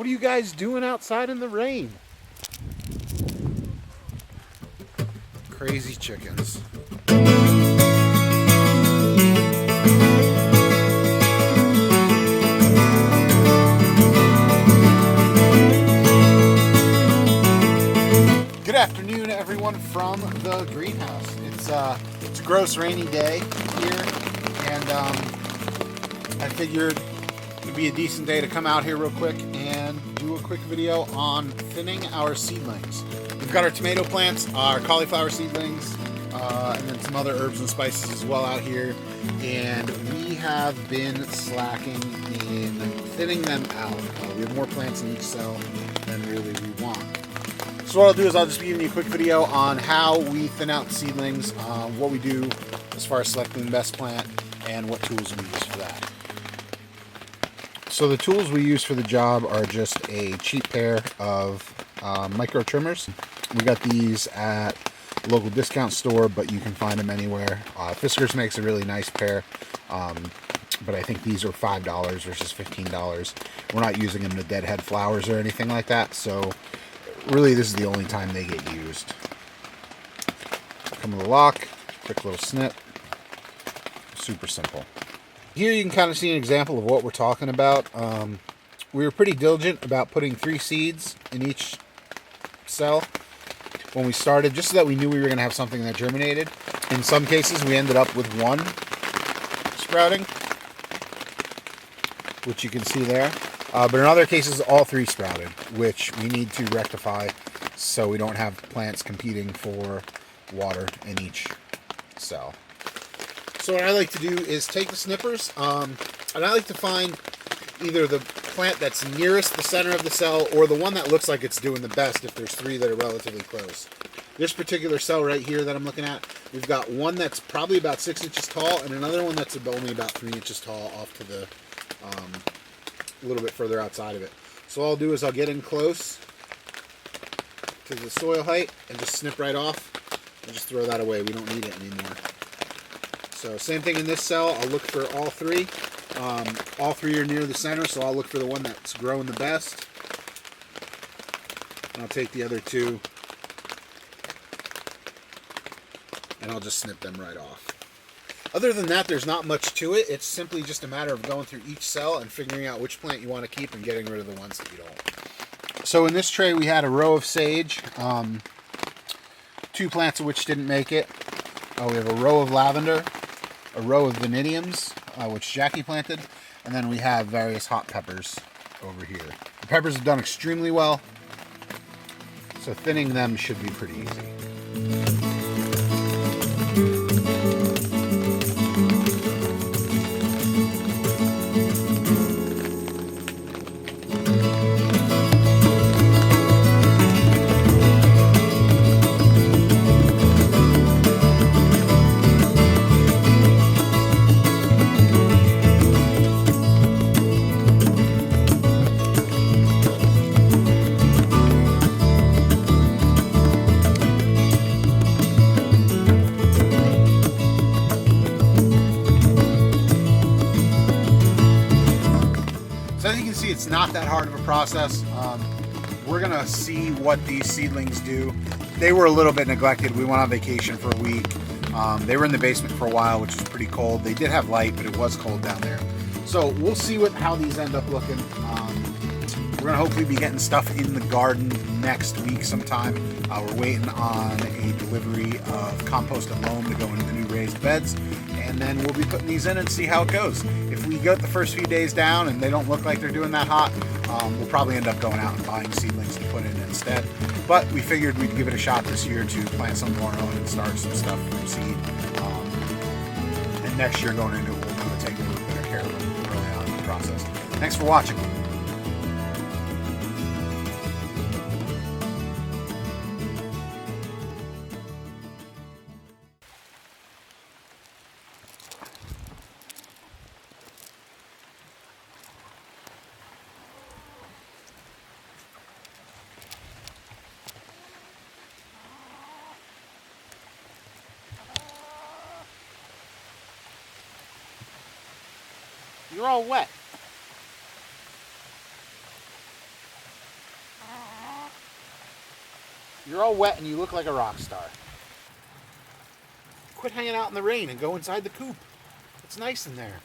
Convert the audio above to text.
What are you guys doing outside in the rain? Crazy chickens. Good afternoon, everyone from the greenhouse. It's a gross rainy day here, and I figured it would be a decent day to come out here real quick and do a quick video on thinning our seedlings. We've got our tomato plants, our cauliflower seedlings, and then some other herbs and spices as well out here, and we have been slacking in thinning them out. We have more plants in each cell than really we want. So what I'll do is I'll just be giving you a quick video on how we thin out seedlings, what we do as far as selecting the best plant, and what tools we use for that. So the tools we use for the job are just a cheap pair of micro trimmers. We got these at a local discount store, but you can find them anywhere. Fiskars makes a really nice pair, but I think these are $5 versus $15. We're not using them to deadhead flowers or anything like that, so really this is the only time they get used. Come with a lock, quick little snip, super simple. Here you can kind of see an example of what we're talking about. We were pretty diligent about putting 3 seeds in each cell when we started, just so that we knew we were going to have something that germinated. In some cases we ended up with 1 sprouting, which you can see there. But in other cases all 3 sprouted, which we need to rectify so we don't have plants competing for water in each cell. So what I like to do is take the snippers, and I like to find either the plant that's nearest the center of the cell or the one that looks like it's doing the best if there's 3 that are relatively close. This particular cell right here that I'm looking at, we've got one that's probably about 6 inches tall and another one that's only about 3 inches tall off to the a little bit further outside of it. So all I'll do is I'll get in close to the soil height and just snip right off and just throw that away. We don't need it anymore. So same thing in this cell. I'll look for all 3. All 3 are near the center, so I'll look for the one that's growing the best. And I'll take the other 2 and I'll just snip them right off. Other than that, there's not much to it. It's simply just a matter of going through each cell and figuring out which plant you want to keep and getting rid of the ones that you don't. So in this tray we had a row of sage, 2 plants of which didn't make it. We have a row of lavender, a row of vanilliums, which Jackie planted, and then we have various hot peppers over here. The peppers have done extremely well, so thinning them should be pretty easy. It's not that hard of a process. We're gonna see what these seedlings do. They were a little bit neglected. We went on vacation for a week. They were in the basement for a while, which was pretty cold. They did have light, but it was cold down there. So we'll see how these end up looking. We're gonna hopefully be getting stuff in the garden next week sometime. We're waiting on a delivery of compost and loam to go into the new raised beds, and then we'll be putting these in and see how it goes. If we get the first few days down and they don't look like they're doing that hot, we'll probably end up going out and buying seedlings to put in instead. But we figured we'd give it a shot this year to plant some of our own and start some stuff from seed. And next year going into it, we'll kind of take a little better care of them early on in the process. Thanks for watching. You're all wet. You're all wet and you look like a rock star. Quit hanging out in the rain and go inside the coop. It's nice in there.